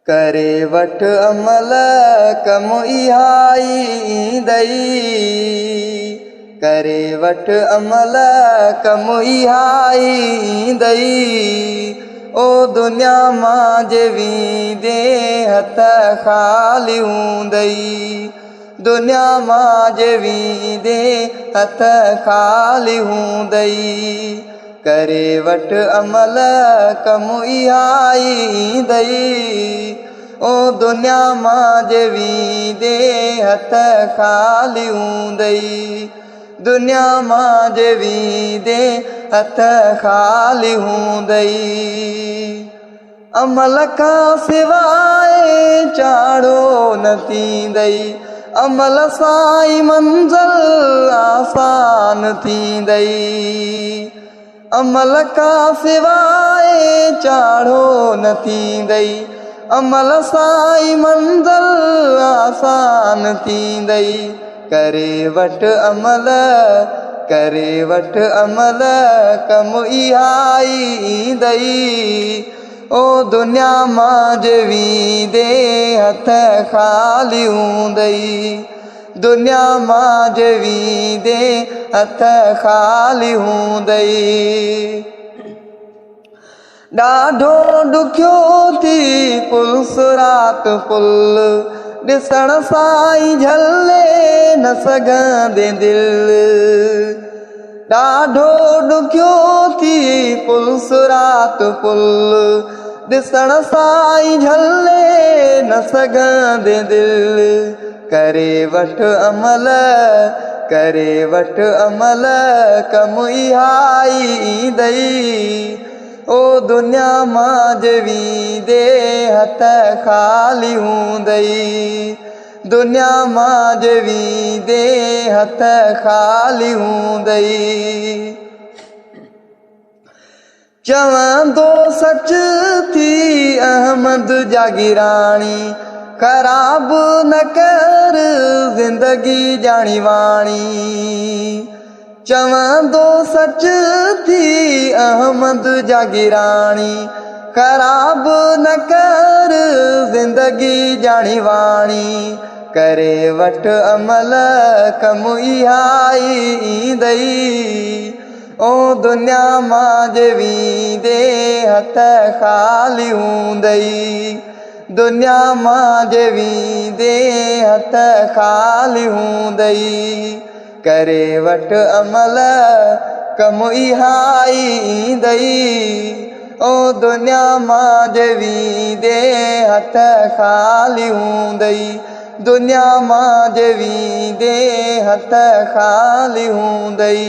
करे वठ अमल कम इहाई ईंदई, करे वठ अमल कम इहाई ईंदई। ओ दुनिया मां जे वींदे हथ ख़ाली हूंदई, दुनिया मां जे वींदे हथ ख़ाली हूंदई। करे वठ अमल कम इहाई ईंदई, ओ दुनिया मां जे वींदे हथ ख़ाली हूंदई, दुनिया मां जे वींदे हथ ख़ाली हूंदई। अमल खां सिवाए चाढ़ो न थींदई, अमल सां ई मंज़िल आसान थींदई। अमल खां सिवाए चाढ़ो न थींदई, अमल सां ई मंज़िल आसान थींदई। करे वठ अमल, करे वठ अमल कम इहाई ईंदई। ओ दुनिया मां जे वींदे हथ ख़ाली हूंदई, दुनिया मां जे वींदे हथ ख़ाली हूंदई। ॾाढो ॾुखियो थी पुलसरात पुल, ॾिसण सां ई झले न सघंदे दिल। ॾाढो ॾुखियो थी पुलसरात पुल, ॾिसण सां ई झले न सघंदे दिल। करे वठ अमल, करे वठ अमल कम इहाई ईंदई। ओ दुनिया मां जे वींदे हथ ख़ाली हूंदई, दुनिया मां जे वींदे हथ ख़ाली हूंदई। चवंदो सच थी अहमद जागीराणी, ख़राब न कर ज़िंदगी जाणी वाणी। चवंदो सच थी अहमद जागीराणी, ख़राब न कर ज़िंदगी जाणी वाणी। करे वठ अमल कम इहाई ईंदई। ओ दुनिया मां जे वींदे हथ ख़ाली हूंदई, दुनिया मां जे वींदे हथ ख़ाली हूंदई। करे वठ अमल कम इहाई ईंदई। ओ दुनिया मां जे वींदे हथ ख़ाली हूंदई, दुनिया मां जे वींदे हथ ख़ाली हूंदई।